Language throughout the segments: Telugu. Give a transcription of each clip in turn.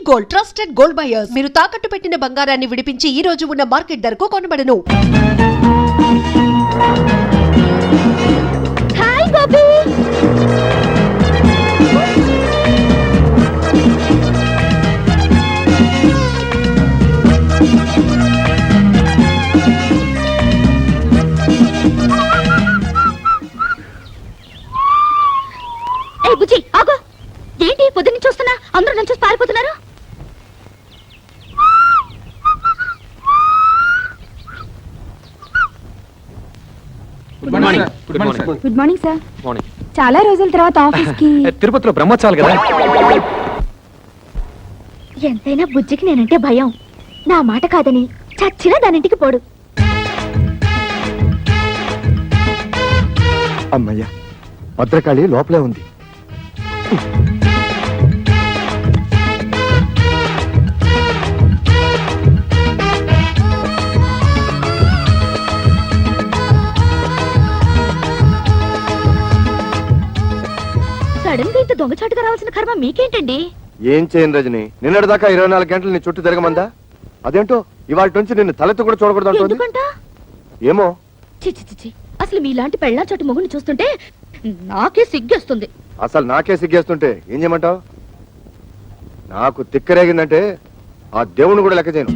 గోల్డ్ ట్రస్టెడ్ గోల్డ్ బయర్స్ మీరు తాకట్టు పెట్టిన బంగారాన్ని విడిపించి ఈ రోజు ఉన్న మార్కెట్ ధరకు కొనబడను. హాయ్ గోపి. ఏ బుజ్జి ఆగో. ఏంటి పొద్దున్న చూస్తున్నా అందరూ నుంచి పారిపోతున్నారు? Good morning sir. చాలా రోజుల తర్వాత ఆఫీస్ కి తిరుపతిలో బ్రహ్మోత్సవాలు కదా. ఎంతైనా బుజ్జికి నేనంటే భయం. నా మాట కాదని చచ్చినా దానింటికి పోడు. అమ్మయ్యా, భద్రకాళి లోపలే ఉంది. సడన్ గా ఇంత దొంగచాటుగా రావాల్సిన కర్మ మీకేంటండి? ఏం చేయను రజని, నిన్నటిదాకా 24 గంటలు నీ చుట్టూ తిరగమందా? అదేంటో ఇవాళ నుంచి నిన్ను తలెత్తు కూడా చూడకూడదు అంటుంది. ఎందుకంట? ఏమో. చిచి, అసలు మీలాంటి పెళ్ళా చోటు మొగుని చూస్తుంటే నాకే సిగ్గేస్తుంది. అసలు నాకే సిగ్గేస్తుంటే ఏం చేయమంటావు? నాకు తిక్కరేగిందంటే ఆ దేవుని కూడా లెక్క చేయను.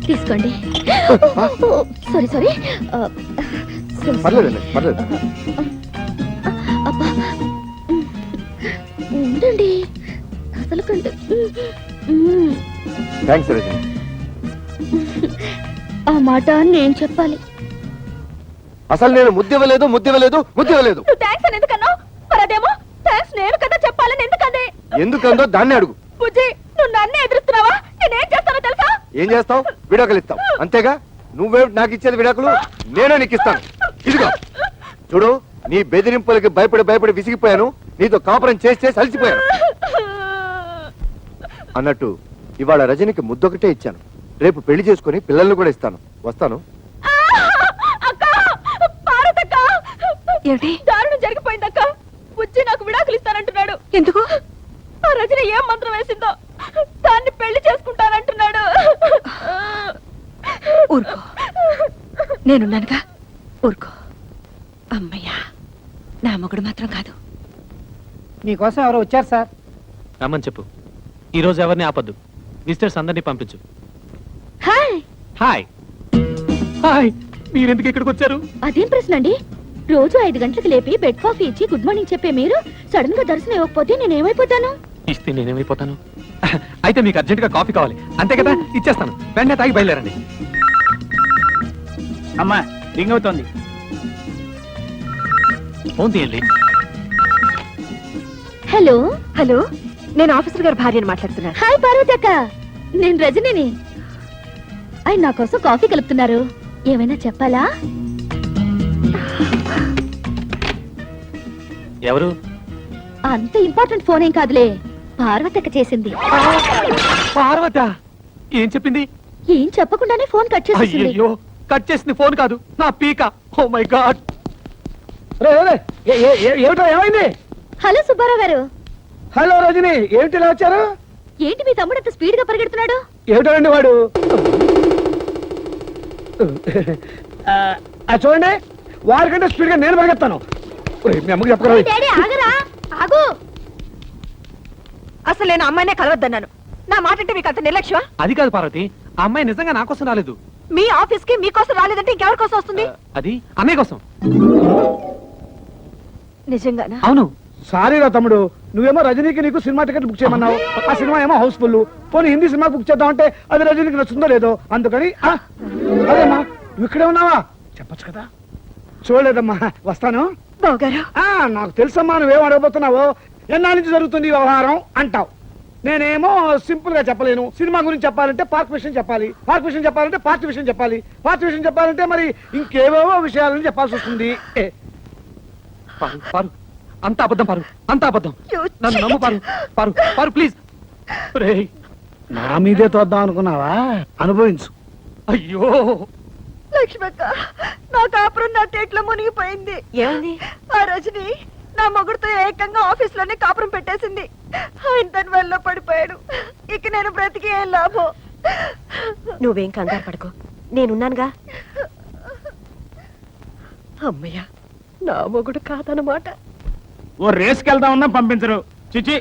తీసుకోండి. సారీ. పర్లేదండి, పర్లేదు. అబ్బా ఉండండి. అసలు థ్యాంక్స్ రజని. ఆ మాట నేను చెప్పాలి. అసలు నేను ముద్దివ్వలేదు. థ్యాంక్స్ అని ఎందుకన్నావు? మరదేమో థ్యాంక్స్ నేను కదా చెప్పాలని ఎందుకంది? ఎందుకందో దాన్ని అడుగు. బుజ్జి, నువ్వు నన్నే ఎదురుస్తున్నావా? నేనేం చేస్తానో తెలుసా? ఏం చేస్తావు? విడాకులు ఇస్తావు అంతేగా. నువ్వే నాకు ఇచ్చేది విడాకులు, నేనే నీకు ఇస్తాను. ఇదిగో చూడు, నీ బెదిరింపులకి భయపడి విసిగిపోయాను. నీతో కాపురం చేసి అలసిపోయాను. అన్నట్టు ఇవాళ రజనికి ముద్దొకటే ఇచ్చాను. రేపు పెళ్లి చేసుకుని పిల్లల్ని కూడా ఇస్తాను. వస్తాను. దారుణం జరిగిపోయిందక్క. బుజ్జి నాకు విడాకులు ఇస్తానంటున్నాడు. ఎందుకు? ఆ రజని ఏం మంత్రం వేసిందో దాన్ని పెళ్లి చేసుకుంటానంటున్నాడు. ఊరుకో, నేనున్నానుగా, ఊరుకో. అమ్మయ్యా, నా మొగుడు మాత్రం కాదు. మీకోసం ఎవరో వచ్చారు సార్. రమ్మని చెప్పు. ఈ రోజు ఎవరిని ఆపద్దు. మిస్టర్స్ అందరినీ పంపించు. హాయ్. Hi hi. మీరెందుకు ఇక్కడికి వచ్చారు? అదేం ప్రశ్న అండి? రోజు 5 గంటలకు లేపి బెడ్ కాఫీ ఇచ్చి గుడ్ మార్నింగ్ చెప్పే మీరు సడన్ గా దర్శనం ఇవ్వకపోతే నేనేమైపోతాను? ఇస్తే నేనేమైపోతాను? అయితే మీకు అర్జెంట్ గా కాఫీ కావాలి అంతే కదా? ఇచ్చేస్తాను. వెంటనే తాగి బయలుదేరండి. అమ్మా, రింగ్ అవుతోంది. ఫోన్ తీయండి. హలో. హలో, నేను ఆఫీసర్ గారి భార్యను మాట్లాడుతున్నాను. హాయ్ పార్వతి అక్క, నేను రజనిని. ఆయన నా కోసం కాఫీ కలుపుతున్నారు. ఏమైనా చెప్పాలా? ఎవరు? అంత ఇంపార్టెంట్ ఫోన్ ఏం కాదులే, పార్వతి అక్క చేసింది. పార్వత ఏం చెప్పింది? ఏం చెప్పకుండానే ఫోన్ కట్ చేసింది. అయ్యో, కట్ చేసింది ఫోన్ కాదు, నా పీక. Oh my god. ఏమిటో ఏమైంది? హలో సుబ్బారావు గారు. హలో రజని, ఏమిటి ఇలా వచ్చారు? ఏంటి మీ తమ్ముడు అంత స్పీడ్ గా పరిగెడుతున్నాడు? ఏమిటండి వాడు? చూడండి, వారికంటే స్పీడ్ గా నేను పరిగెత్తాను. మీ అమ్మకి చెప్పగలరు. డాడీ ఆగరా, ఆగు. అసలు నేను అమ్మాయినే కలవద్దన్నాను. నా మాట అంటే మీకు అంత నిర్లక్ష్యమా? అది కాదు పార్వతి, ఆ అమ్మాయి నిజంగా నా కోసం రాలేదు. మీ ఆఫీస్ కి మీకోసం రాలేదంటే ఇంకెవరి కోసం వస్తుంది? అది అన్నయ్య కోసం. నిజంగానా? అవును. సారీరా తమ్ముడు, నువ్వేమో రజనీకి నీకు సినిమా టికెట్ బుక్ చేయమన్నావు. ఆ సినిమా ఏమో హౌస్ఫుల్. పోనీ హిందీ సినిమా బుక్ చేద్దామంటే అది రజనీకి నచ్చుందో లేదో, అందుకని అదేమ్మా నువ్వు ఇక్కడే ఉన్నావా చెప్పచ్చు కదా. చూడలేదమ్మా, వస్తాను. బావగారు, నాకు తెలుసమ్మా నువ్వేం అడగబోతున్నావో. ఎన్నాళ్ళ నుంచి జరుగుతుంది ఈ వ్యవహారం అంటావు. నేనేమో సింపుల్ గా చెప్పలేను. సినిమా గురించి చెప్పాలంటే పార్క్ విషయం చెప్పాలి, పార్క్ విషయం చెప్పాలంటే పార్టీ విషయం చెప్పాలి, పార్టీ విషయం చెప్పాలంటే మరి ఇంకేవేవో విషయాలని చెప్పాల్సి వస్తుంది. పారు పారు, అంత అబద్ధం పారు, అంత అబద్ధం. నన్ను నమ్ము పారు. పారు పారు ప్లీజ్. నా మీదే తోద్దాం అనుకున్నావా? అనుభవించు. అయ్యో లక్ష్మక్క, నా కాపురం నా టేట్లో మునిగిపోయింది. ఏమైంది? ఆ రజని నా మొగుడుతో ఏకంగా ఆఫీస్ లోనే కాపురం పెట్టేసింది. ఆయన దాని వల్ల పడిపోయాడు. ఇక నేను బ్రతికి ఏం లాభం? నువ్వేం కంగారు పడకు, నేనున్నానుగా. అమ్మయ్య, నా మొగుడు కాదనమాట. ఓ రేస్కి వెళ్దామన్నా పంపించరు. చిచి.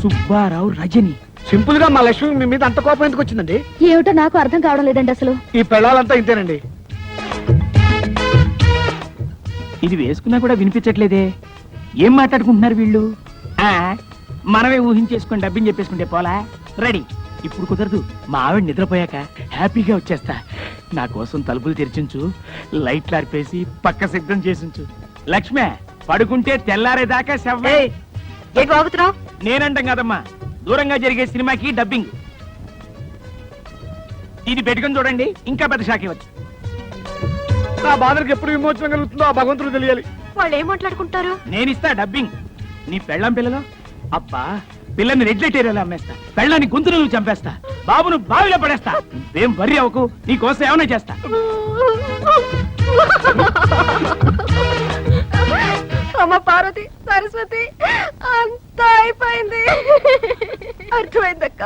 సుబ్బారావు రజని. సింపుల్ గా మా లక్ష్మి మీ మీద అంత కోపం ఎందుకు వచ్చిందండి? ఏమిటో నాకు అర్థం కావడం లేదండి అసలు. ఈ పెళ్ళాలంతా ఇంతేనండి. ఇది వేసుకున్నా కూడా వినిపించట్లేదే. ఏం మాట్లాడుకుంటున్నారు వీళ్ళు? మనమే ఊహించేసుకొని డబ్బిని చెప్పేసుకుంటే పోలా. రెడీ. ఇప్పుడు కుదరదు, మా ఆవిడ నిద్రపోయాక హ్యాపీగా వచ్చేస్తా. నా కోసం తలుపులు తెరిచించు, లైట్లు ఆర్పేసి పక్క సిద్ధం చేసించు. లక్ష్మే, పడుకుంటే తెల్లారేదాకా శవ్వే. ఏంటి బాగుతున్నావు? నేనంటాం కదమ్మా, దూరంగా జరిగే సినిమాకి డబ్బింగ్. ఇది పెట్టుకుని చూడండి, ఇంకా పెద్ద షాక్ ఇవ్వచ్చు. నా బాధలకు ఎప్పుడు విమోచన కలుగుతుందో ఆ భగవంతుడు తెలియాలి. వాళ్ళు ఏం మాట్లాడుకుంటారు? నేనిస్తా డబ్బింగ్. నీ పెళ్ళం పిల్లలో అబ్బా, పిల్లని రెడ్ లైట్ ఏరియాలో అమ్మేస్తా, పెళ్ళాన్ని గొంతులు నువ్వు చంపేస్తా, బాబును బావిలో పడేస్తా. ఏం వర్రీ అవ్వకు, నీ కోసం ఏమైనా చేస్తా. అమ్మ పార్వతి, సరస్వతి, అంతా అయిపోయింది. అర్థమైందక్క.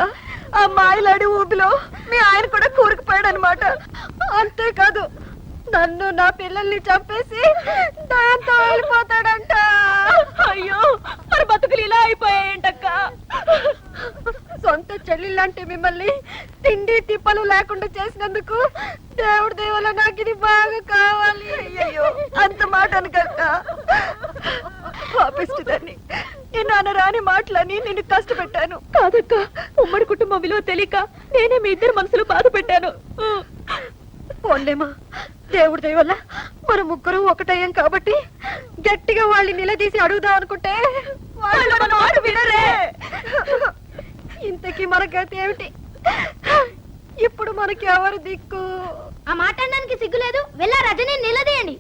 ఆ మాయలాడి ఊపిలో మీ ఆయన కూడా కూరుకుపోయాడు అనమాట. అంతేకాదు, నన్ను నా పిల్లల్ని చంపేసి దాంతో వెళ్ళిపోతాడంట. అయ్యో, మరి బతుకులు ఇలా అయిపోయాయంటక్క. సొంత చెల్లిలాంటి మిమ్మల్ని తిండి తిప్పలు లేకుండా చేసినందుకు దేవుడి దేవుల నాకు ఇది బాగా కావాలి. అయ్యో, అంత మాట అనకక్క. పాపిస్తుందని నేను అనరాని మాటలని నిన్ను కష్టపెట్టాను. కాదక్క, ఉమ్మడి కుటుంబం విలువ తెలియక నేనే మీ ఇద్దరు మనసులు బాధ పెట్టాను. పోన్లేమా, దేవుడి దయ వల్ల మన ముగ్గురు ఒకటయ్యాం కాబట్టి గట్టిగా వాళ్ళని నిలదీసి అడుగుదాం అనుకుంటే వాళ్ళు మన మాట వినరే. ఇంతకీ మన గతి ఏమిటి? ఇప్పుడు మనకి ఎవరు దిక్కు? ఆ మాట్లాడడానికి సిగ్గులేదు, వెళ్ళా రజని నిలదీయండి.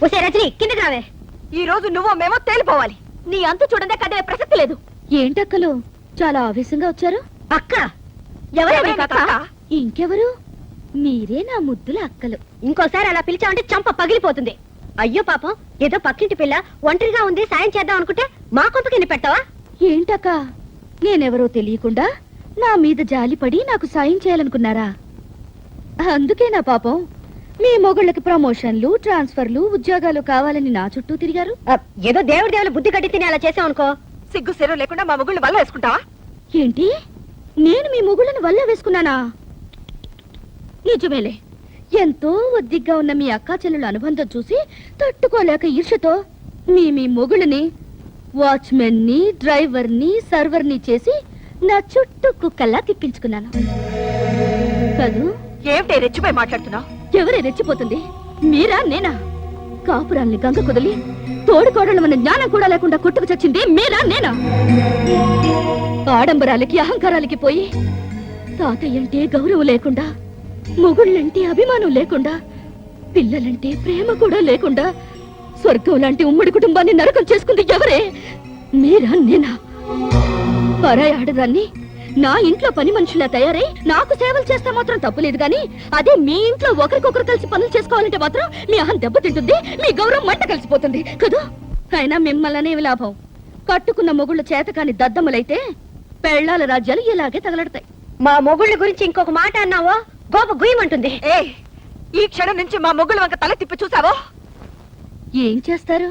ఒసే రజని, కిందకి రావే. ఈ రోజు నువ్వు మేమో తేలిపోవాలి. నీ అంతు చూడండి, కదే ప్రసక్తి లేదు. ఏంటక్కలు చాలా ఆవేశంగా వచ్చారు? అక్క ఎవరే? ఇంకెవరు? మీరే నా ముద్దుల అక్కలు. ఇంకోసారి అలా పిలిచామంటే చంప పగిలిపోతుంది. అయ్యో పాపం, ఏదో పక్కింటి పిల్ల ఒంటరిగా ఉంది, సాయం చేద్దాం అనుకుంటే మా కొంపకి పెట్టావా? ఏంటక్క, నేనెవరో తెలియకుండా నా మీద జాలిపడి నాకు సాయం చేయాలనుకున్నారా? అందుకే నా పాపం మీ మొగుళ్ళకి ప్రమోషన్లు, ట్రాన్స్ఫర్లు, ఉద్యోగాలు కావాలని నా చుట్టూ తిరిగారు. ఏదో దేవుడి దేవుల బుద్ధి కట్టి తిని అలా చేసాం అనుకో, సిగ్గు సెరవు లేకుండా మా మొగుళ్ళు వల్ల వేసుకుంటావా? ఏంటి, నేను మీ మొగుళ్ళని వల్ల వేసుకున్నానా? నిజమేలే, ఎంతో ఒద్దిగ్గా ఉన్న మీ అక్కా చెల్లెల అనుబంధం చూసి తట్టుకోలేక ఈర్షతో మీ మొగుళ్ళని వాచ్మెన్ని, డ్రైవర్ని, సర్వర్ని చేసి నా చుట్టూ కుక్కల్లా తిప్పించుకున్నాను కదూ. ఏమిటే రెచ్చిపోయి మాట్లాడుతున్నావు? ఎవరే రెచ్చిపోతుంది, మీరా నేనా? కాపురాల్ని గంగ కుదిలి తోడుకోడలు మన జ్ఞానం కూడా లేకుండా కొట్టుకు చచ్చింది మీరా నేనా? ఆడంబరాలకి అహంకారాలకి పోయి తాతయ్యంటే గౌరవం లేకుండా, మొగుళ్ళంటే అభిమానం లేకుండా, పిల్లలంటే ప్రేమ కూడా లేకుండా స్వర్గం లాంటి ఉమ్మడి కుటుంబాన్ని నరకం చేసుకుంది ఎవరే? మీరా నేనా? పరాయి ఆడదాన్ని నా ఇంట్లో పని మనుషులా తయారై నాకు సేవలు చేస్తే మాత్రం తప్పులేదు గాని, అదే మీ ఇంట్లో ఒకరికొకరు కలిసి పనులు చేసుకోవాలంటే మాత్రం మీ అహం దెబ్బతింటుంది, మీ గౌరవం మంట కలిసిపోతుంది కదా. అయినా మిమ్మల్ని లాభం, కట్టుకున్న మొగుళ్ళు చేతకాని దద్దమ్మలైతే పెళ్ళాల రాజ్యాలు ఇలాగే తగలడతాయి. మా మొగుళ్ళ గురించి ఇంకొక మాట అన్నావో గోప గుయ్యమంటుంది. ఈ క్షణం నుంచి మా మొగుళ్ళ వంక తల తిప్పి చూసావో ఏం చేస్తారు?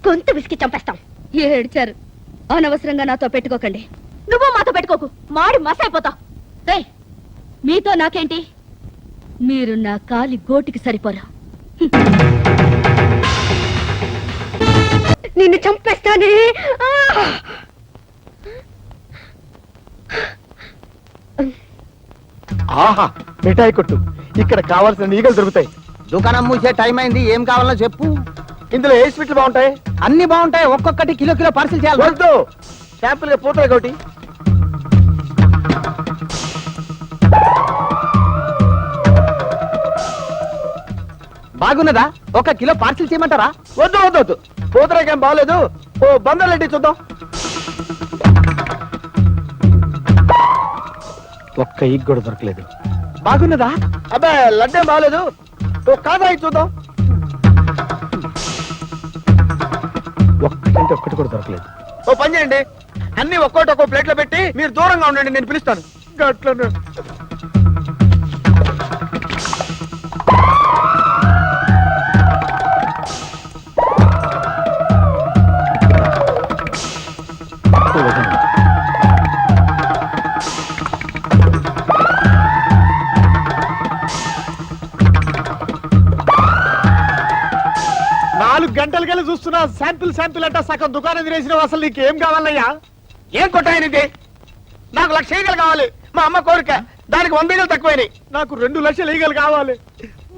గొంతు విసికి చంపేస్తాం. ఏడ్చారు. అనవసరంగా నాతో పెట్టుకోకండి. నువ్వు మాతో పెట్టుకోకు, మాడి మసైపోతావు. మీతో నాకేంటి? మీరు నా కాలి గోటికి సరిపోరా. నిన్ను చంపేస్తానే. ఆహా, మిఠాయి కొట్టు. ఇక్కడ కావాల్సిన ఈగలు దొరుకుతాయి. దుకాణం మూసే టైం అయింది, ఏం కావాలో చెప్పు. ఇందులో ఏ స్వీట్లు బాగుంటాయి? అన్ని బాగుంటాయి, ఒక్కొక్కటి కిలో కిలో పార్సిల్ చేయాలి. వద్దు, శాంపుల్ గా పూతలే ఒకటి. బాగున్నదా? ఒక కిలో పార్సిల్ చేయమంటారా? వద్దు వద్దు వద్దు, పూతరేకేం బాగలేదు. ఓ బందర్ రెడ్డి చూద్దాం. ఒక్క ఈగ్ కూడా దొరకలేదు. బాగున్నదా? అబ్బే లడ్డేం బాగాలేదు. ఓ కాదా చూద్దాం. ఒక్కటంటే ఒక్కటి కూడా దొరకలేదు. ఓ పని చేయండి, అన్ని ఒక్కో ప్లేట్ లో పెట్టి మీరు దూరంగా ఉండండి, నేను పిలుస్తాను. గట్లనే. గంటలకెళ్ళి చూస్తున్నా శాంపిల్ అంట సగం దుకాణం తినేసిన. అసలు నీకేం కావాలయ్యా? ఏం కొట్టాయనిది? నాకు 1,00,000 ఈగలు కావాలి. మా అమ్మ కోరిక, దానికి 100 ఈగలు తక్కువైనాయి. నాకు 2 లక్షల ఈగలు కావాలి.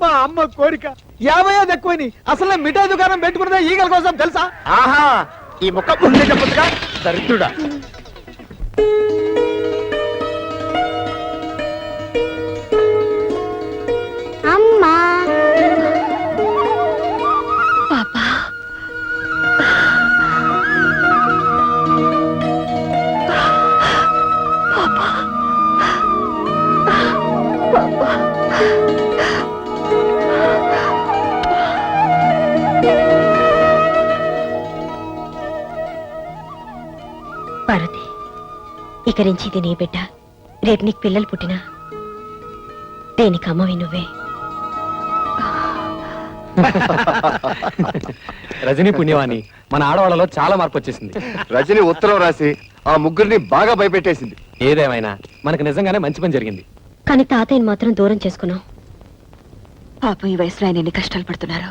మా అమ్మ కోరిక 50 ఎక్కువని. అసలు మిఠాయి దుకాణం పెట్టుకున్నదే ఈగల కోసం తెలుసా? ఆహా, ఈ ముక్క ముందే చెప్పొచ్చుగా, దరిద్రుడా. అమ్మా పాపా, పార్వతి, ఇక నుంచి ఇది నీ బిడ్డ. రేపు నీకు పిల్లలు పుట్టినా దేనికి అమ్మవి నువ్వే. రజనీ పుణ్యవాణి, మన ఆడవాళ్ళలో చాలా మార్పు వచ్చేసింది. రజని ఉత్తరం రాసి ఆ ముగ్గురిని బాగా భయపెట్టేసింది. ఏదేమైనా మనకు నిజంగానే మంచి పని జరిగింది. కానీ తాతయ్యని మాత్రం దూరం చేసుకున్నావు. పాపం ఈ వయసులో ఆయన ఎన్ని కష్టాలు పడుతున్నారు.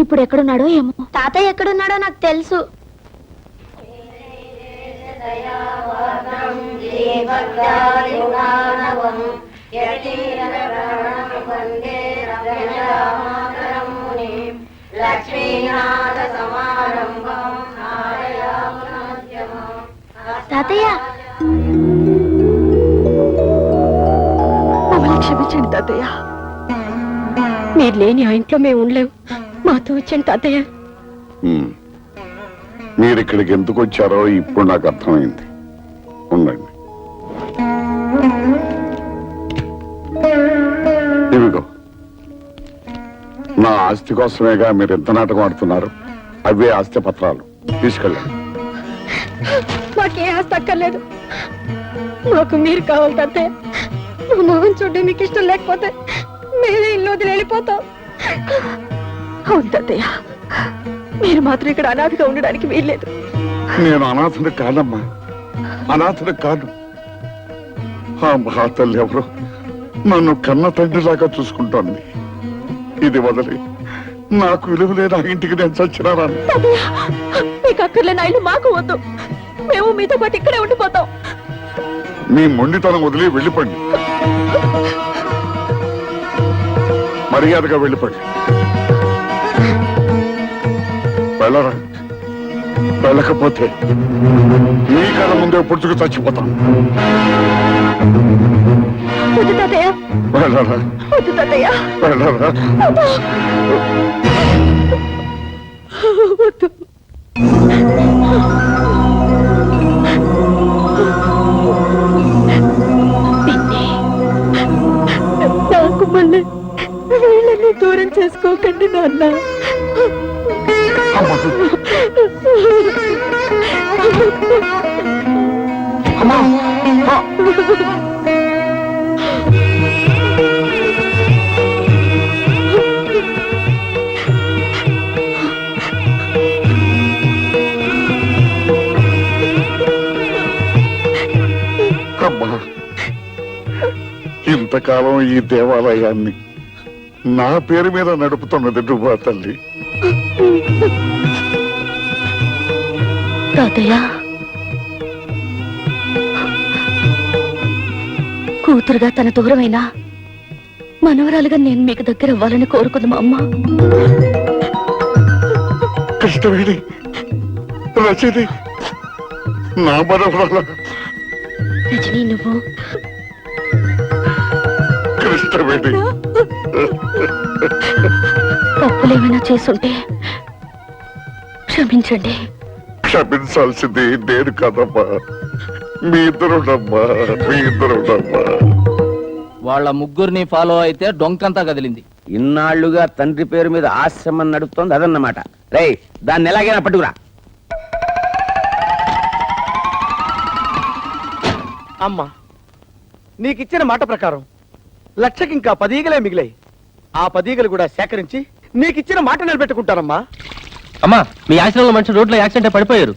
ఇప్పుడు ఎక్కడున్నాడో ఏమో. తాతయ్య ఎక్కడున్నాడో నాకు తెలుసు. తాతయ్య, మమ్మల్ని క్షమించండి తాతయ్య. మీరు లేని ఆ ఇంట్లో మేము ఉండలేము. మాతో వచ్చండి తాతయ్య. మీరు ఇక్కడికి ఎందుకు వచ్చారో ఇప్పుడు నాకు అర్థమైంది. ఉండండి. ఇవిగో, నా ఆస్తి కోసమేగా మీరు ఎంత నాటకం ఆడుతున్నారు. అవే ఆస్తి పత్రాలు తీసుకెళ్ళండి. మాకే ఆస్తి అక్కర్లేదు, మాకు మీరు కావాలి తాతయ్య. మా మొహం చూడడం మీకు ఇష్టం లేకపోతే మేమే ఇల్లు వదిలి వెళ్ళిపోతాం. అవును తాతయ్య, మీరు మాత్రం ఇక్కడ అనాథగా ఉండడానికి వీల్లేదు. నేను అనాథను కాదమ్మా, అనాథను కాదు. ఆ మహాతల్లి ఎవరు నన్ను కన్న తండ్రిలాగా చూసుకుంటోంది. ఇది వదిలి నాకు విలువలేని ఆ ఇంటికి నేను చచ్చినారాను. మీకు అక్కర్లేని ఇల్లు మాకు వద్దు. మేము మీతో పాటు ఇక్కడే ఉండిపోతాం. మీ మొండితనం వదిలి వెళ్ళిపోండి. మర్యాదగా వెళ్ళిపోండి. వెళ్ళరా, వెళ్ళకపోతే మీ కళ్ళ ముందే పుడుచుకు చచ్చిపోతాం. వద్దు తాతయ్య, వెళ్ళరా, వద్దు తాతయ్య, వెళ్ళరా. వద్దు. నాకు మళ్ళీ వీళ్ళని దూరం చేసుకోకండి నాన్న. అమ్మా, అమ్మా, ఇంతకాలం ఈ దేవాలయాన్ని నా పేరు మీద నడుపుతున్నది నువ్వా తల్లి? తాతయ్య, కూతురుగా తన దూరమైనా మనవరాలుగా నేను మీకు దగ్గర అవ్వాలని కోరుకుంది మా అమ్మ. కృష్ణవేణి, రచని, నా మనవరాల రజనీ, నువ్వు కృష్ణవేణి. తప్పులేమైనా చేసుంటే క్షమించండి. క్షమించాల్సింది నేను కాదమ్మా, మీ ఇద్దరు ఉండమ్మా, మీ ఇద్దరు ఉండమ్మా. వాళ్ళ ముగ్గురిని ఫాలో అయితే డొంకంతా కదిలింది. ఇన్నాళ్లుగా తండ్రి పేరు మీద ఆశ్రమం నడుపుతోంది అదన్నమాట. రేయ్, దాన్ని ఎలాగైనా పట్టుకురా. అమ్మా, నీకిచ్చిన మాట ప్రకారం లక్షకి ఇంకా 10 ఈగలే మిగిలాయి. ఆ 10 ఈగలు కూడా సేకరించి నీకిచ్చిన మాట నిలబెట్టుకుంటానమ్మా. అమ్మా, మీ ఆశ్రమంలో మనిషి రోడ్లో యాక్సిడెంట్ పడిపోయారు.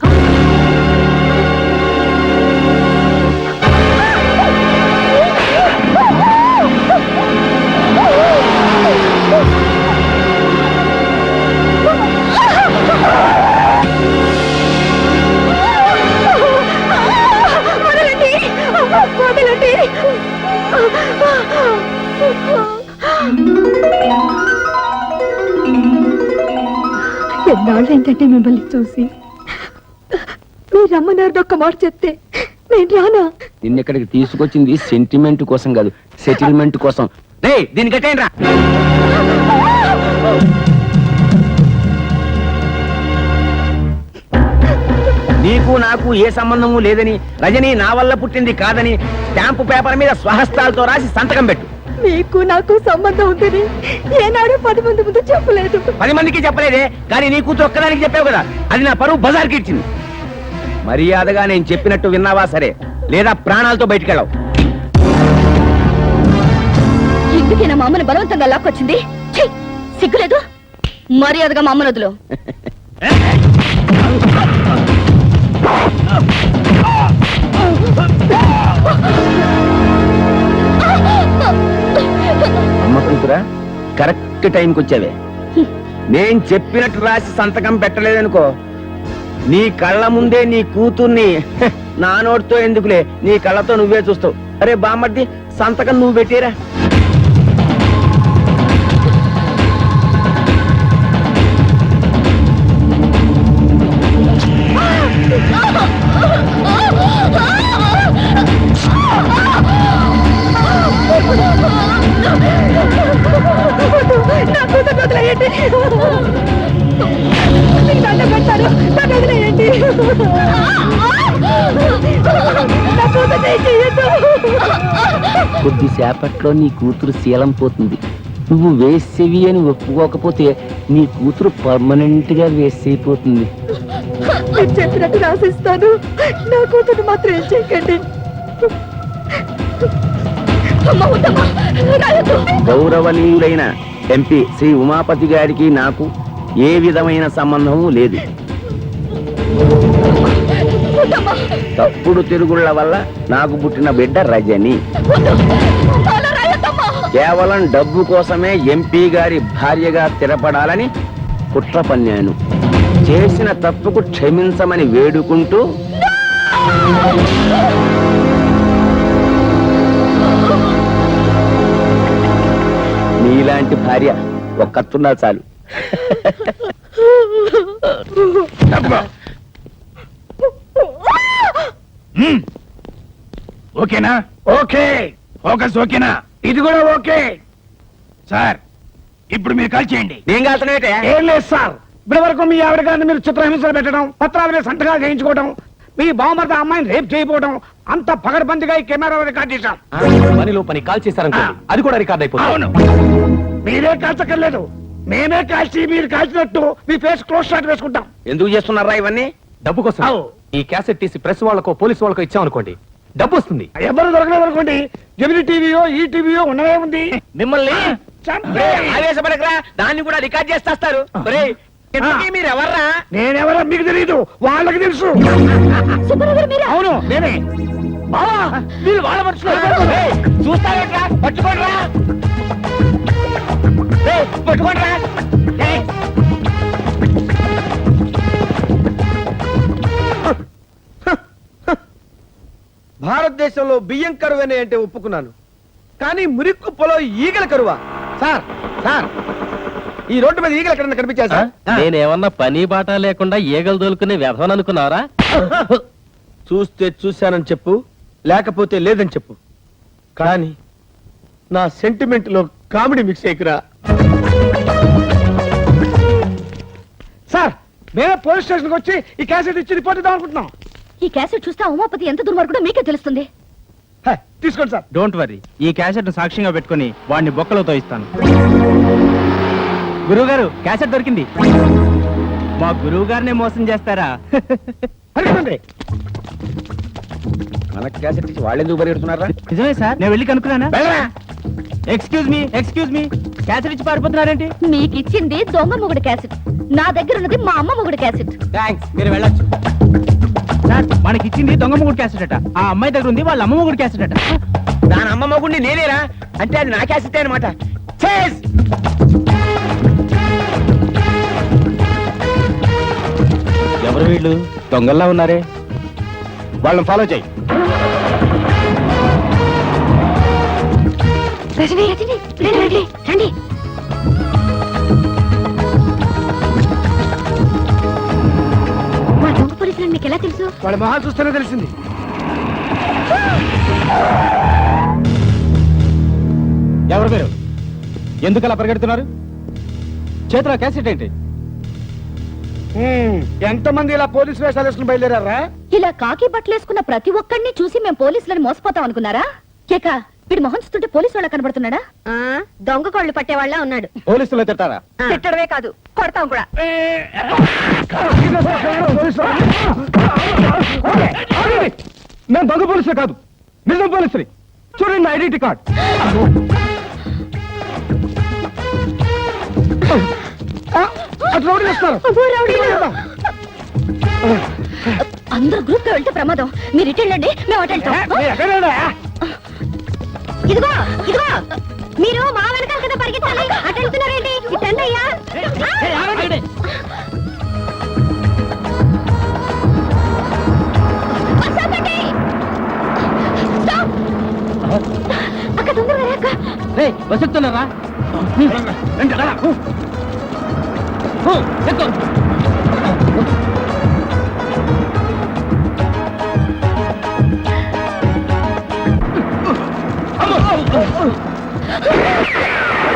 ఎన్నాళ్ళు ఏంటంటే మిమ్మల్ని చూసి మీరు రమ్మన్నారు ఒక్క మాట చెప్తే నేను రానా? నిన్నెక్కడికి తీసుకొచ్చింది సెంటిమెంట్ కోసం కాదు, సెటిల్మెంట్ కోసం. రేయ్, దీన్ని కట్టేయండి రా. నీకు నాకు ఏ సంబంధము లేదని, రజని నా వల్ల పుట్టింది కాదని స్టాంపు పేపర్ మీద స్వహస్తాలతో రాసి సంతకం పెట్టు. మీకు నాకు సంబంధం ఉందని ఏనాడు 10 మంది ముందు చెప్పలేదు. 10 మందికి చెప్పలేదే, కానీ నీ కూతురు ఒక్కదానికి చెప్పావు కదా, అది నా పరువు బజార్కి ఇచ్చింది. మర్యాదగా నేను చెప్పినట్టు విన్నావా సరే, లేదా ప్రాణాలతో బయటికెళ్ళావు. ఎందుకైనా మా అమ్మని బలవంతంగా లాక్కొచ్చింది? ఛీ, సిగ్గులేదు? మర్యాదగా మా అమ్మను వదులు. అమ్మ కూతురా, కరెక్ట్ టైంకి వచ్చావే. నేను చెప్పినట్టు రాసి సంతకం పెట్టలేదనుకో, నీ కళ్ళ ముందే నీ కూతుర్ని నా నోటితో ఎందుకులే, నీ కళ్ళతో నువ్వే చూస్తావు. అరే బామ్మర్ది, సంతకం నువ్వు పెట్టేరా. నా కూతురు వదిలేయండి. మీకు దండం పెడతాను, నన్ను వదిలేయండి. నా కూతురు చేయొద్దు. కొద్దిసేపట్లో నీ కూతురు శీలం పోతుంది. నువ్వు వేసేవి అని ఒప్పుకోకపోతే నీ కూతురు పర్మనెంట్ గా వేసైపోతుంది. మీరు చెప్పినట్టు రాసిస్తాను, నా కూతురు మాత్రం ఏం చేయకండి. గౌరవనీయులైన ఎంపీ శ్రీ ఉమాపతి గారికి నాకు ఏ విధమైన సంబంధము లేదు. తప్పుడు తిరుగుళ్ళ వల్ల నాకు పుట్టిన బిడ్డ రజని. కేవలం డబ్బు కోసమే ఎంపీ గారి భార్యగా స్థిరపడాలని కుట్ర పన్నాను. చేసిన తప్పుకు క్షమించమని వేడుకుంటూ నీలాంటి భార్య ఒక్కతున్నా చాలు. ఓకేనా? ఓకే, ఫోకస్ ఓకేనా? ఇది కూడా ఓకే. సార్, ఇప్పుడు మీరు కాల్ చేయండి. నేను కాల్తున్నట్టే. ఏం లేదు సార్, ఇప్పటి వరకు మీ ఆవిడ గారిని మీరు చిత్రహింసలు పెట్టడం, పత్రాల మీద సంతకాలు చేయించుకోవడం, మీ బావమరిది అమ్మాయిని రేప్ చేయకపోవడం అంత పగడబందిగా ఈ కెమెరాలో రికార్డ్ చేశాం. పనిలో పని కాల్ చేశారనుకోండి, అది కూడా రికార్డ్ అయిపోతుంది. అవును. మీరే కాల్చక్కర్లేదు, మేమే కాల్చి మీరు కాల్చినట్టు మీ ఫేస్ క్లోజ్ షాట్ వేసుకుంటాం. ఎందుకు చేస్తున్నారా ఇవన్నీ? డబ్బు కోసం అవు. ఈ క్యాసెట్ తీసి ప్రెస్ వాళ్ళకో పోలీసు వాళ్ళకో ఇచ్చామనుకోండి, డబ్బు వస్తుంది. ఎవరు దొరకలేదు అనుకోండి, జమిని టీవీయో ఈ టీవీయో ఉన్నవే ఉంది. మిమ్మల్ని ఆవేశపడకరా, దాన్ని కూడా రికార్డ్ చేస్తారు. మీరు ఎవర్రా? నేనెవరో మీకు తెలియదు, వాళ్ళకి తెలుసు. అవును, నేనే. బావా, మీరు వాళ్ళ మనుషులు. చూస్తారేట్రా, పట్టుకోండిరా, పట్టుకోండిరా. భారతదేశంలో బియ్యం కరువనే అంటే ఒప్పుకున్నాను, కానీ మురికి పొలో ఈగల కరువా? సార్ సార్, ఈ రోడ్డు మీద ఈగలు ఎక్కడన్నా కనిపించా సార్? నేనేమన్నా పని బాట లేకుండా ఈగలు దొలుకునే వ్యధవని అనుకున్నారా? చూస్తే చూశానని చెప్పు, లేకపోతే లేదని చెప్పు, కానీ నా సెంటిమెంట్ లో కామెడీ మిక్స్ అయ్యకురా. సార్, మేమే పోలీస్ స్టేషన్కి వచ్చి ఈ క్యాసెట్ ఇచ్చి రిపోర్ట్ ఇద్దాం అనుకుంటున్నాం. ఈ క్యాసెట్ చూస్తే ఆ ఉమాపతి ఎంత దుర్మార్గుడో మీకే తెలుస్తుంది. హే, తీసుకోండి సార్. డోంట్ వరీ, ఈ క్యాసెట్ సాక్ష్యంగా పెట్టుకుని వాడిని బొక్కలతో ఇస్తాను. గురువు గారు, క్యాసెట్ దొరికింది. మా గురువు గారినే మోసం చేస్తారా? అడగండి. మనకి క్యాసెట్ ఇచ్చి వాళ్ళు ఎందుకు పరిగెడుతున్నారా? నిజమే సార్, నేను వెళ్ళి కనుక్కున్నానా? ఎక్స్క్యూజ్ మీ, క్యాసెట్ ఇచ్చి పారిపోతున్నారేంటి? మీకిచ్చింది దొంగ మొగుడు క్యాసెట్, నా దగ్గర ఉన్నది మా అమ్మ మొగుడు క్యాసెట్. థ్యాంక్స్, మీరు వెళ్ళొచ్చు. సార్, మనకిచ్చింది దొంగ మొగుడు క్యాసెట్ అట. ఆ అమ్మాయి దగ్గర ఉంది వాళ్ళ అమ్మ మొగుడు క్యాసెట్ అట. దాని అమ్మ మొగుడిని నేనేరా అంటే అది నా క్యాసెట్ అనమాట. ఎవరు వీళ్ళు? దొంగల్లా ఉన్నారే. వాళ్ళని ఫాలో చేయి. రజనీ, రండి. మా దొంగ పోలీసులు మీకు ఎలా తెలుసు? వాళ్ళ మొహాలు చూస్తేనే తెలిసింది. ఎవరు మీరు? ఎందుకు అలా పరిగెడుతున్నారు? చేతిలో క్యాసెట్ ఏంటి? ఎంతమంది ఇలా పోలీసు వేషాలు వేసుకుని బయలుదేరారా? ఇలా కాకి బట్టలేసుకున్న ప్రతి ఒక్కడిని చూసి మేము పోలీసులని మోసపోతాం అనుకున్నారా? కేక వీడి మొహం చూస్తుంటే పోలీసు వాళ్ళ కనబడుతున్నాడా? దొంగ కోళ్ళు పట్టేవాళ్ళ ఉన్నాడు. పోలీసులు తిట్టారా? తిట్టడమే కాదు, కొడతాం కూడా. నేను దొంగ పోలీసులు కాదు, నిజం పోలీసుని. చూడండి నా ఐడెంటిటీ కార్డ్. అటు రౌడీ వస్తారు. అందరూ గ్రూప్ గా వెళ్తే ప్రమాదం. మీరు ఇటు వెళ్ళండి, మేము అటు వెళ్తాం. ఇదిగో మీరు మా వెనకాల కదా పరిగెత్తాలి. అటు వెళ్తున్నారేంటి? ఇటండి అయ్యా. అక్క తొందరగా అక్క. వస్తున్నారా?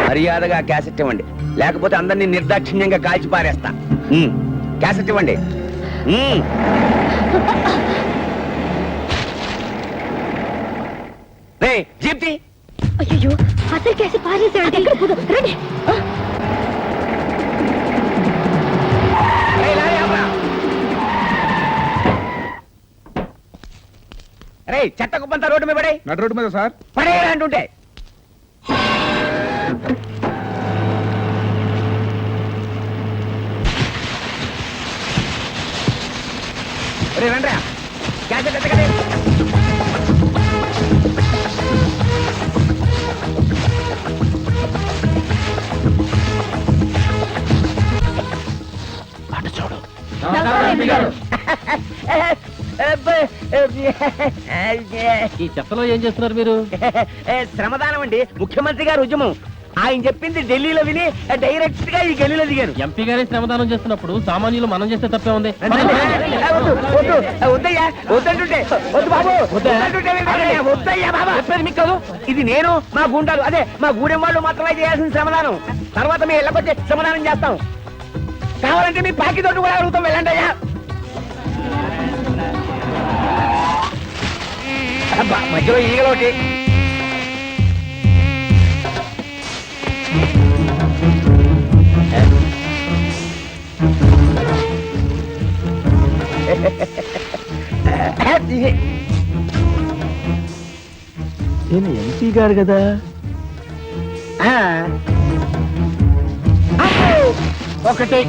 మర్యాదగా క్యాసెట్ ఇవ్వండి, లేకపోతే అందరినీ నిర్దాక్షిణ్యంగా కాల్చి పారేస్తా. క్యాసెట్ ఇవ్వండి. రే జీప్తి. అయ్యో, అసలు కేసి పారేసాడు. ఎక్కడ పోదు, రండి. రే చెత్త కుప్పంతా రోడ్డు మీద పడే. నడు రోడ్డు మీద సార్. పడే అంటుంటే రే రండ్రా, క్యాసెట్ ఎత్తకండి. చూడు, ఈ చెత్తలో ఏం చేస్తున్నారు మీరు? శ్రమదానం అండి, ముఖ్యమంత్రి గారు ఉద్యమం. ఆయన చెప్పింది ఢిల్లీలో విని డైరెక్ట్ గా ఈ గల్లీలో దిగారు. ఎంపీ గారి శ్రమదానం చేస్తున్నప్పుడు సామాన్యులు మనం చేస్తే తప్పే ఉంది. వద్దయ్యా, వద్దంటుంటే వద్దు బాబు, వద్దయ్యా బాబా. చెప్పేది మీకు కాదు, ఇది నేను మా గుండాలు, అదే మా గూడెం వాళ్ళు మాత్రమే చేయాల్సిన శ్రమదానం. తర్వాత మీ ఇళ్ళకొచ్చే శ్రమదానం చేస్తాం. కావాలంటే మీ పాకి తోటి కూడా అడుగుతాం, వెళ్ళండి అయ్యా. మధ్యలో ఈగలోటి. నేను ఎంపీ గారు కదా. ఒకటి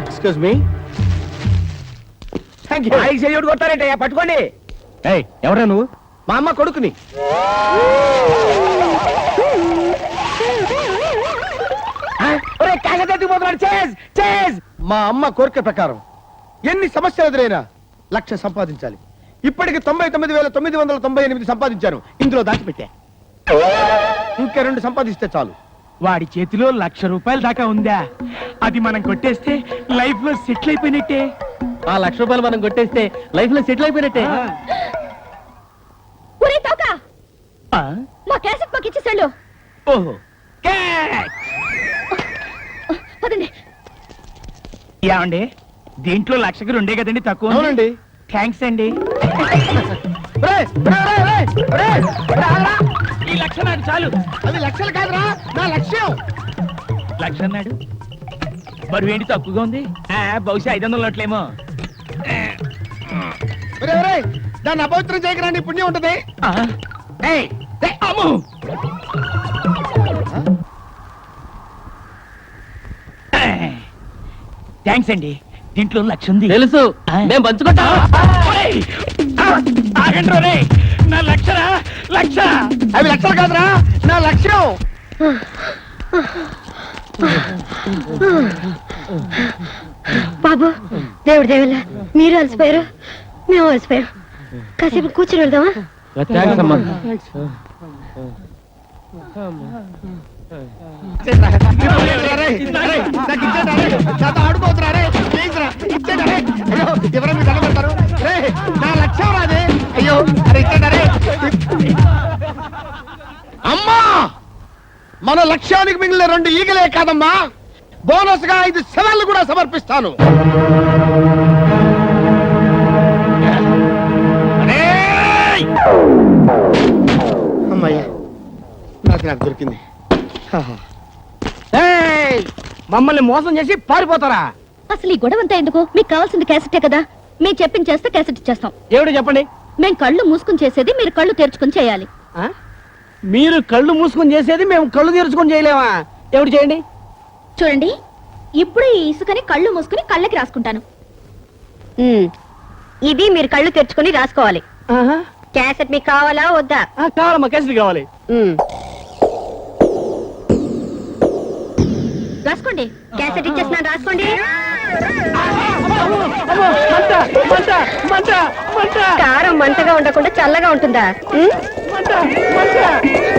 ఎక్స్క్యూజ్ మీ. చెయ్యడు కొట్టారంటే పట్టుకోండి. ఎవరా నువ్వు? మా అమ్మ కొడుకుని. మా అమ్మ కోరిక ప్రకారం ఎన్ని సమస్యలు ఎదురైనా 1,00,000 సంపాదించాలి. ఇప్పటికి 99,998 సంపాదించాను. ఇందులో దాచిపెట్టా. ఇంకా 2 సంపాదిస్తే చాలు. వాడి చేతిలో 1,00,000 రూపాయల దాకా ఉందా? అది మనం కొట్టేస్తే లైఫ్ లో సెటిల్ అయిపోయినట్టే. ఆ 1,00,000 రూపాయలు మనం కొట్టేస్తే లైఫ్ లో సెటిల్ అయిపోయినట్టే. ఒరే తోక, మా క్యాసెట్ మాకు ఇచ్చేసాడు. ఓహో, పదండి. ఏమండి దీంట్లో లక్షకి రెండే కదండి తక్కువ ఉంది? అవునండి. థ్యాంక్స్ అండి. ఒరేయ్, ఒరేయ్, ఒరేయ్, ఒరేయ్, ఒరేయ్, ఆగరా. ఈ లక్ష నాకు చాలు. అవి లక్షలు కాదురా, నా లక్ష్యం. లక్ష అన్నాడు, బరువు ఏంటి తక్కువగా ఉంది? బహుశా 500 నోట్లేమో. ఒరేయ్, ఒరేయ్, దాన్ని అపవిత్రం చేయకరాండి, పుణ్యం ఉంటది. ఆ, ఏయ్, ఏయ్, అమ్మో. థ్యాంక్స్ అండి, దీంట్లో లక్ష ఉంది. తెలుసు, మేము పంచుకుంటాం. ఆగండి రే, నా లక్షరా లక్ష. అవి లక్షలు కాదురా, నా లక్ష్యం. బాబు, దేవుడి దేవుళ్ళ మీరు అలసిపోయారు, మేము అలసిపోయాం. కాసేపు కూర్చుని వెళ్దామా? నా లక్ష్యం రాదే. అయ్యో, అరే ఇచ్చేటారే. అమ్మా, మన లక్ష్యానికి మిగిలిన 2 ఈగలే కాదమ్మా, బోనస్ గా 5 శవాలను కూడా సమర్పిస్తాను. అమ్మయ్యా, నాకు దొరికింది. మమ్మల్ని మోసం చేసి పారిపోతారా? అసలు ఈ గొడవంతా ఎందుకు? మీకు కావాల్సింది క్యాసెటే కదా, మేము చెప్పింది చేస్తే క్యాసెట్ ఇచ్చేస్తాం. ఏమిటో చెప్పండి. మేము కళ్ళు మూసుకుని చేసేది మీరు కళ్ళు తెరుచుకుని చేయాలి. మీరు కళ్ళు మూసుకొని చేసేది మేము కళ్ళు తెరుచుకొని చేయలేమా? ఏమిటి చేయండి? చూడండి, ఇప్పుడు ఈ ఇసుకని కళ్ళు మూసుకుని కళ్ళకి రాసుకుంటాను. ఇది మీరు కళ్ళు తెరుచుకొని రాసుకోవాలి. క్యాసెట్ మీకు కావాలా వద్దా? కావాలమ్మా, కేసులు కావాలి. రాసుకోండి. క్యాసెట్ ఇచ్చేస్తున్నాను, రాసుకోండి. కారం మంటగా ఉండకుండా చల్లగా ఉంటుందా?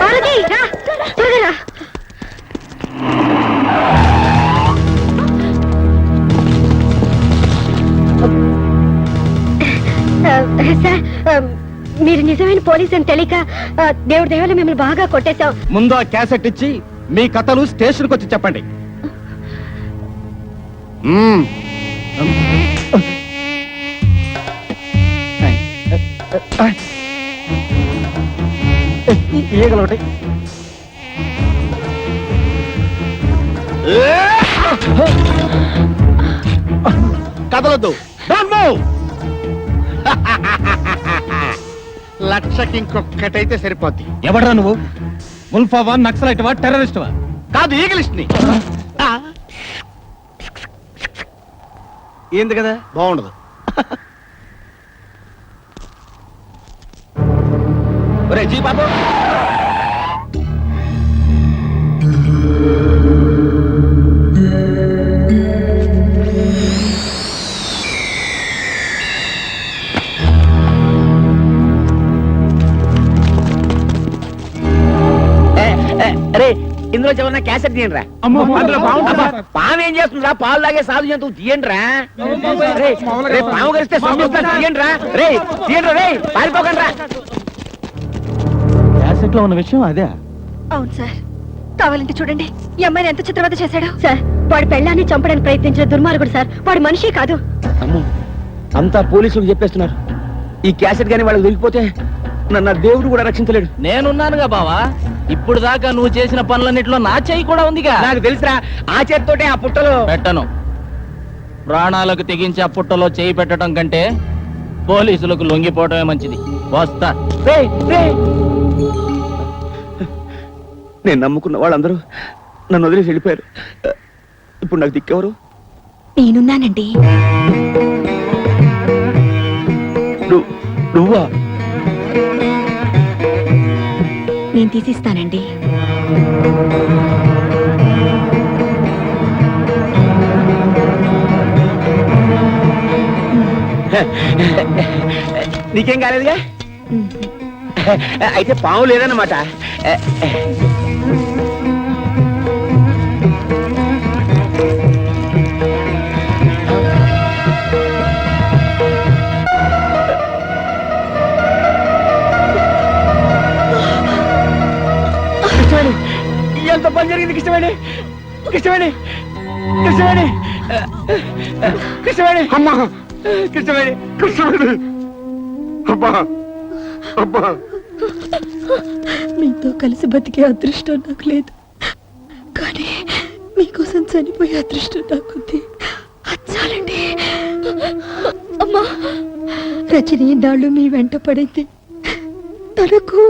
పార్వతి, రా, త్వరగా రా. సార్, మీరు నిజమైన పోలీస్ అని తెలియక దేవుడి దేవాలయం మిమ్మల్ని బాగా కొట్టేశాం. ముందు ఆ క్యాసెట్ ఇచ్చి మీ కథలు స్టేషన్కి వచ్చి చెప్పండి. ఈగలొకటి. కదలొద్దు. లక్షకి ఇంకొక్కటైతే సరిపోద్ది. ఎవడ్రా నువ్వు? ముల్ఫావా, నక్సలైట్వా, టెర్రరిస్ట్వా? కాదు, ఈగలిస్ట్ ని. ఏంది కదా, బాగుండదు. ఒరే జీ బాబు, అరే ఇందులో చివరిన క్యాసెట్ తీయండిరా. పాము ఏం చేస్తుందిరా? పాలు లాగే సాధు జంతువు తీయండిరా. పాము కలిస్తే తీయండిరా. రే తీయండి, రే పారిపోకండి రా. క్యాసెట్ లో ఉన్న విషయం అదే. అవును సార్, కావాలంటే చూడండి, ఈ అమ్మాయిని ఎంత చిత్రవద చేశాడు. సార్, వాడి పెళ్ళాన్ని చంపడానికి ప్రయత్నించిన దుర్మార్గుడు సార్, వాడు మనిషి కాదు. అమ్మో, అంతా పోలీసులు చెప్పేస్తున్నారు. ఈ క్యాసెట్ గానీ వాళ్ళకి దొరికిపోతే నన్ను దేవుడు కూడా రక్షించలేడు. నేనున్నానుగా బావా, ఇప్పుడు దాకా నువ్వు చేసిన పనులన్నిట్లో నా చెయ్యి కూడా ఉందిగా. నాకు తెలుసురా, ఆ చేతితోటే ఆ పుట్టలో పెట్టను. ప్రాణాలకు తెగించి ఆ పుట్టలో చేయి పెట్టడం కంటే పోలీసులకు లొంగిపోవటమే మంచిది. వస్తా. నేను నమ్ముకున్న వాళ్ళందరూ నన్ను వదిలేసి వెళ్ళిపోయారు. ఇప్పుడు నాకు దిక్కెవరు? నేనున్నానండి. నువ్వా? నేను తీసిస్తానండి. నీకేం కాలేదుగా? అయితే పాము లేదన్నమాట. ఎంత పని జరిగింది? కృష్ణవేణి, కృష్ణవేణి, కృష్ణవేణి, కృష్ణవేణి అమ్మా కృష్ణవేణి కృష్ణవేణి అబ్బా అబ్బా మీతో కలిసి బతికే అదృష్టం నాకు లేదు, కానీ మీకోసం చనిపోయే అదృష్టం నాకుంది. చాలండి. అమ్మా, రజని నాళ్ళు మీ వెంట పడింది తనకు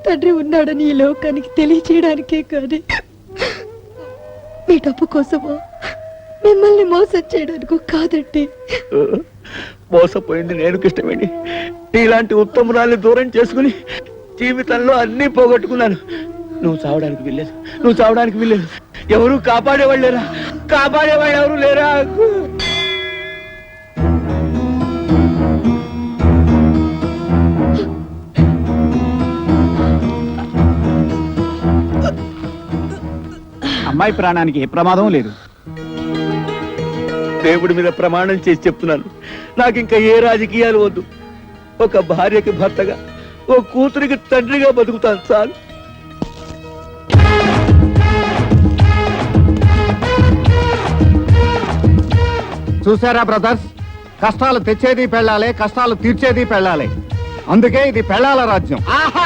తండ్రి ఉన్నాడని ఈ లోకానికి తెలియచేయడానికే, కానీ మీ డబ్బు కోసమో మిమ్మల్ని మోసం చేయడానికో కాదండి. మోసపోయింది నేను కృష్ణవేణి. ఇలాంటి ఉత్తమురాల్ని దూరం చేసుకుని జీవితంలో అన్నీ పోగొట్టుకున్నాను. నువ్వు చావడానికి వెళ్ళలేదు, నువ్వు చావడానికి వెళ్ళలేదు. ఎవరు కాపాడేవాళ్ళు లేరా? కాపాడేవాళ్ళు ఎవరు లేరా? అమ్మాయి ప్రాణానికి ఏ ప్రమాదం లేదు. దేవుడి మీద ప్రమాణం చేసి చెప్తున్నాను, నాకు ఇంకా ఏ రాజకీయాలు వద్దు. ఒక భార్యకి భర్తగా, ఓ కూతురికి తండ్రిగా బతుకుతాను చాలు. చూసారా బ్రదర్స్, కష్టాలు తెచ్చేది పెళ్ళాలి, కష్టాలు తీర్చేది పెళ్ళాలి. అందుకే ఇది పెళ్ళాల రాజ్యం. ఆహా